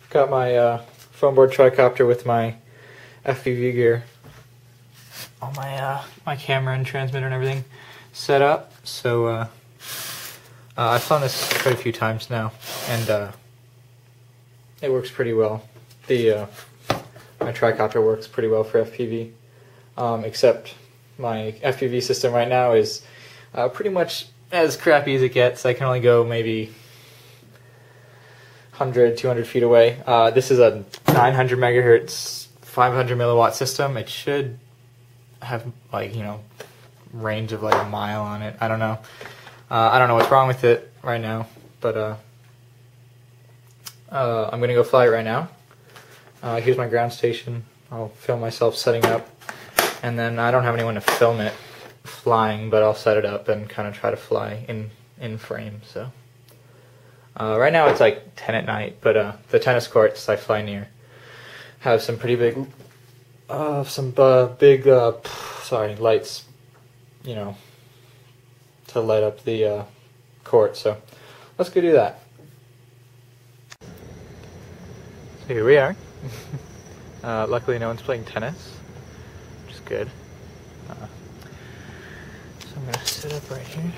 got my foam board tricopter with my FPV gear, all my camera and transmitter and everything set up. So I've flown this quite a few times now, and it works pretty well. My tricopter works pretty well for FPV, except my FPV system right now is pretty much as crappy as it gets. I can only go maybe 100, 200 feet away. This is a 900 megahertz, 500 milliwatt system. It should have, like, range of like a mile on it. I don't know. I don't know what's wrong with it right now, but I'm gonna go fly it right now. Here's my ground station. I'll film myself setting up, and then I don't have anyone to film it flying, but I'll set it up and kind of try to fly in frame. So right now it's like 10 at night, but the tennis courts I fly near have some pretty big lights, to light up the court. So let's go do that. So here we are. Luckily no one's playing tennis, which is good. So I'm going to sit up right here.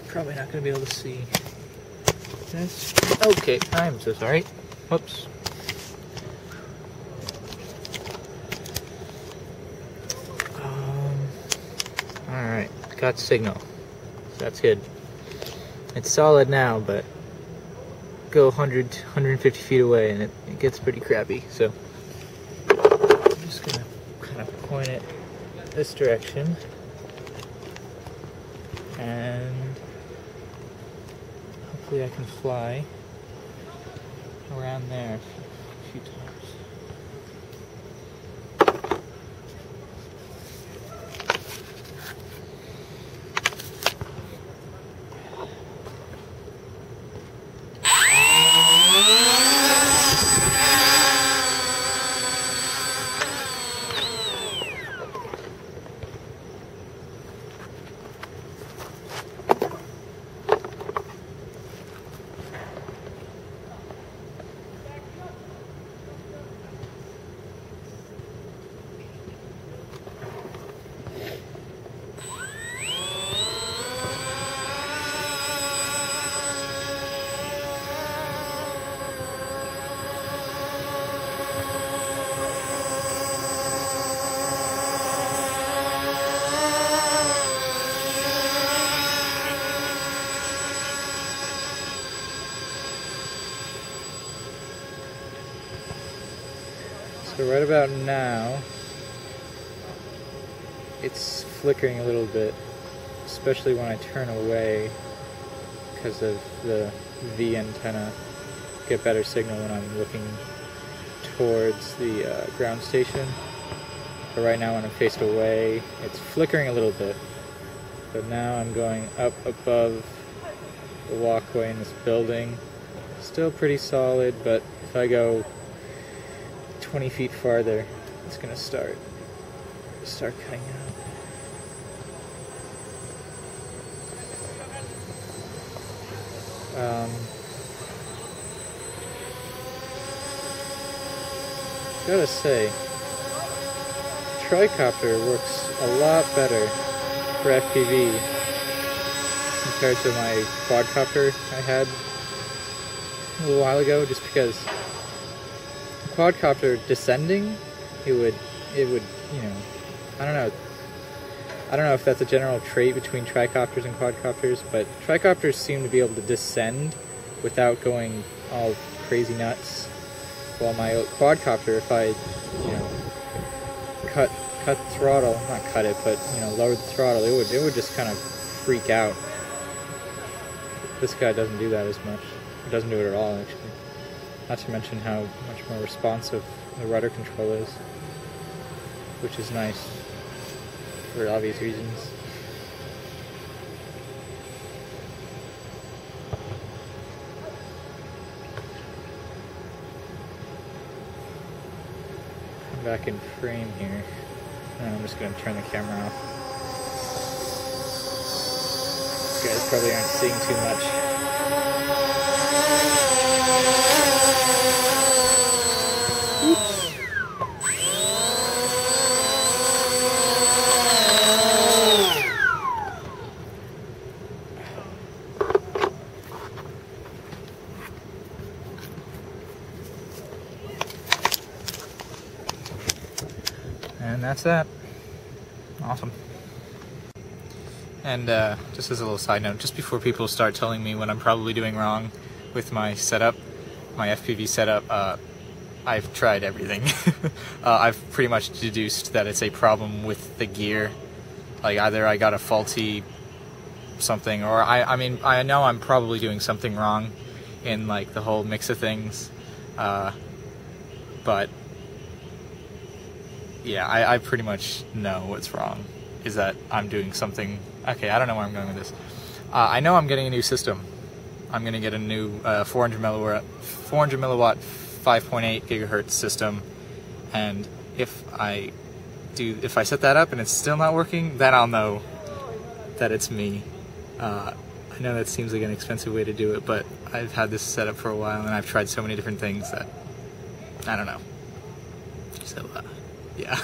Probably not going to be able to see this. Okay, I'm so sorry. Whoops. Alright, got signal. So that's good. It's solid now, but go 100, 150 feet away and it gets pretty crappy. So I'm just going to kind of point it this direction. And hopefully I can fly around there a few times. So right about now, it's flickering a little bit, especially when I turn away because of the V antenna. Get better signal when I'm looking towards the ground station. But right now when I'm faced away, it's flickering a little bit. But now I'm going up above the walkway in this building. Still pretty solid, but if I go 20 feet farther, it's gonna start cutting out. Gotta say, Tricopter works a lot better for FPV compared to my quadcopter I had a little while ago, just because quadcopter descending, it would, you know, I don't know if that's a general trait between tricopters and quadcopters, but tricopters seem to be able to descend without going all crazy nuts. While my quadcopter, if I, you know, cut the throttle, not cut it, but, you know, lower the throttle, it would just kind of freak out. This guy doesn't do that as much. It doesn't do it at all, actually. Not to mention how much more responsive the rudder control is, which is nice for obvious reasons. Come back in frame here, and I'm just going to turn the camera off. You guys probably aren't seeing too much. And that's that. Awesome. And just as a little side note, just before people start telling me what I'm probably doing wrong with my setup, my FPV setup, I've tried everything. I've pretty much deduced that it's a problem with the gear. Like, either I got a faulty something, or I mean, I know I'm probably doing something wrong in, like, the whole mix of things. But yeah, I pretty much know what's wrong, is that I'm doing something. Okay, I don't know where I'm going with this. I know I'm getting a new system. I'm going to get a new 400 milliwatt 5.8 gigahertz system, and if I set that up and it's still not working, then I'll know that it's me. I know that seems like an expensive way to do it, but I've had this set up for a while, and I've tried so many different things that I don't know. So yeah.